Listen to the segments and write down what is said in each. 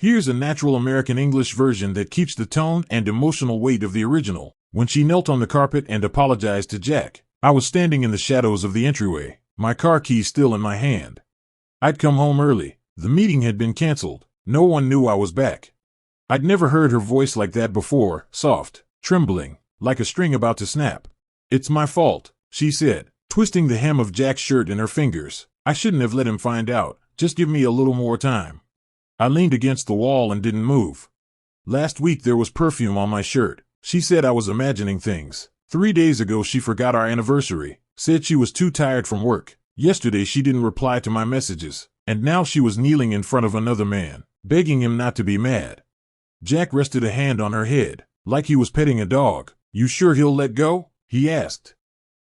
Here's a natural American English version that keeps the tone and emotional weight of the original. When she knelt on the carpet and apologized to Jack, I was standing in the shadows of the entryway, my car keys still in my hand. I'd come home early. The meeting had been canceled. No one knew I was back. I'd never heard her voice like that before, soft, trembling, like a string about to snap. "It's my fault," she said, twisting the hem of Jack's shirt in her fingers. "I shouldn't have let him find out. Just give me a little more time." I leaned against the wall and didn't move. "Last week there was perfume on my shirt." She said I was imagining things. 3 days ago she forgot our anniversary, said she was too tired from work. Yesterday she didn't reply to my messages, and now she was kneeling in front of another man, begging him not to be mad. Jack rested a hand on her head, like he was petting a dog. "You sure he'll let go?" he asked.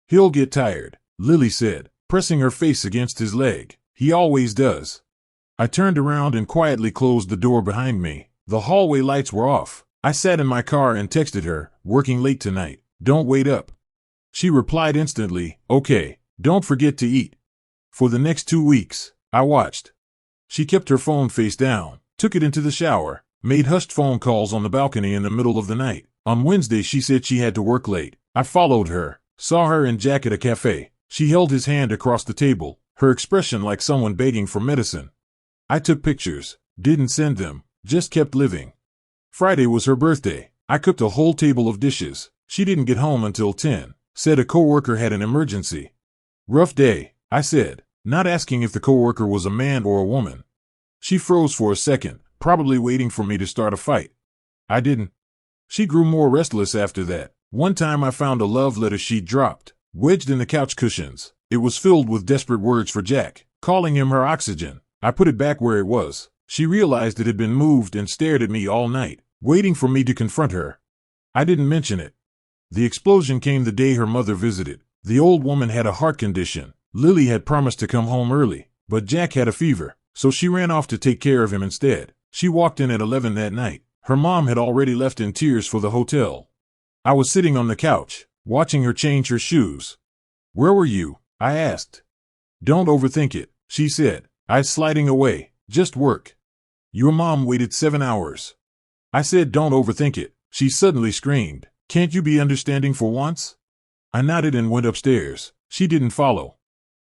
"He'll get tired," Lily said, pressing her face against his leg. "He always does." I turned around and quietly closed the door behind me. The hallway lights were off. I sat in my car and texted her, "Working late tonight. Don't wait up." She replied instantly, "Okay, don't forget to eat." For the next 2 weeks, I watched. She kept her phone face down, took it into the shower, made hushed phone calls on the balcony in the middle of the night. On Wednesday she said she had to work late. I followed her, saw her and Jack at a cafe. She held his hand across the table, her expression like someone begging for medicine. I took pictures, didn't send them, just kept living. Friday was her birthday. I cooked a whole table of dishes. She didn't get home until 10, said a coworker had an emergency. "Rough day," I said, not asking if the coworker was a man or a woman. She froze for a second, probably waiting for me to start a fight. I didn't. She grew more restless after that. One time I found a love letter she'd dropped, wedged in the couch cushions. It was filled with desperate words for Jack, calling him her oxygen. I put it back where it was. She realized it had been moved and stared at me all night, waiting for me to confront her. I didn't mention it. The explosion came the day her mother visited. The old woman had a heart condition. Lily had promised to come home early, but Jack had a fever, so she ran off to take care of him instead. She walked in at 11 that night. Her mom had already left in tears for the hotel. I was sitting on the couch, watching her change her shoes. "Where were you?" I asked. "Don't overthink it," she said. "I'm sliding away. Just work." "Your mom waited 7 hours." I said, "Don't overthink it." She suddenly screamed, "Can't you be understanding for once?" I nodded and went upstairs. She didn't follow.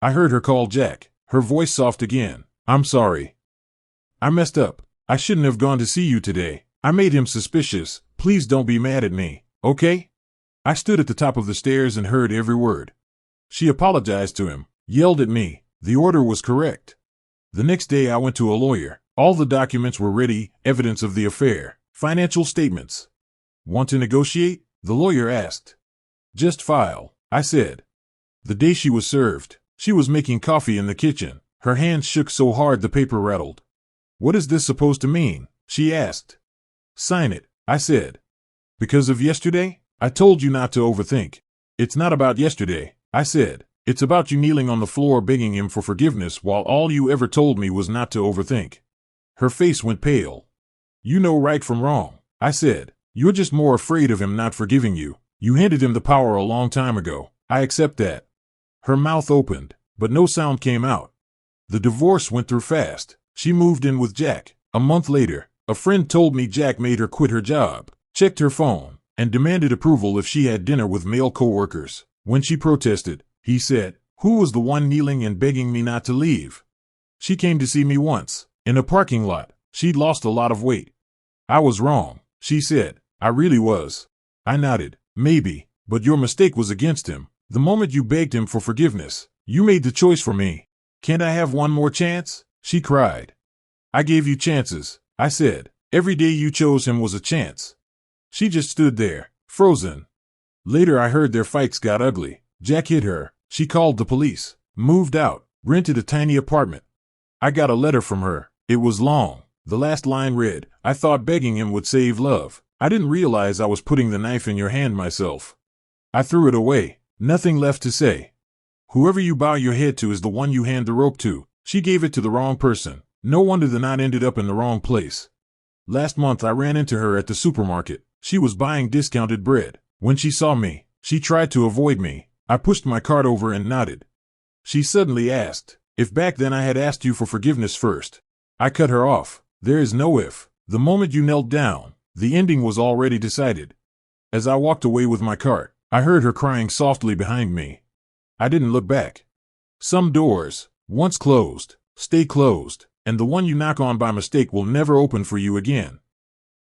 I heard her call Jack, her voice soft again. "I'm sorry. I messed up. I shouldn't have gone to see you today. I made him suspicious. Please don't be mad at me, okay?" I stood at the top of the stairs and heard every word. She apologized to him, yelled at me. The order was correct. The next day I went to a lawyer. All the documents were ready, evidence of the affair, financial statements. "Want to negotiate?" the lawyer asked. "Just file," I said. The day she was served, she was making coffee in the kitchen. Her hands shook so hard the paper rattled. "What is this supposed to mean?" she asked. "Sign it," I said. "Because of yesterday? I told you not to overthink." "It's not about yesterday," I said. "It's about you kneeling on the floor begging him for forgiveness while all you ever told me was not to overthink." Her face went pale. "You know right from wrong," I said. "You're just more afraid of him not forgiving you. You handed him the power a long time ago. I accept that." Her mouth opened, but no sound came out. The divorce went through fast. She moved in with Jack. A month later, a friend told me Jack made her quit her job, checked her phone, and demanded approval if she had dinner with male coworkers. When she protested, he said, "Who was the one kneeling and begging me not to leave?" She came to see me once, in a parking lot. She'd lost a lot of weight. "I was wrong," she said. "I really was." I nodded. "Maybe, but your mistake was against him. The moment you begged him for forgiveness, you made the choice for me." "Can't I have one more chance?" she cried. "I gave you chances," I said. "Every day you chose him was a chance." She just stood there, frozen. Later I heard their fights got ugly. Jack hit her. She called the police, moved out, rented a tiny apartment. I got a letter from her. It was long. The last line read, "I thought begging him would save love. I didn't realize I was putting the knife in your hand myself." I threw it away. Nothing left to say. Whoever you bow your head to is the one you hand the rope to. She gave it to the wrong person. No wonder the knot ended up in the wrong place. Last month I ran into her at the supermarket. She was buying discounted bread. When she saw me, she tried to avoid me. I pushed my cart over and nodded. She suddenly asked if back then I had asked you for forgiveness first. I cut her off. "There is no if. The moment you knelt down, the ending was already decided. As I walked away with my cart, I heard her crying softly behind me. I didn't look back. Some doors, once closed, stay closed, and the one you knock on by mistake will never open for you again.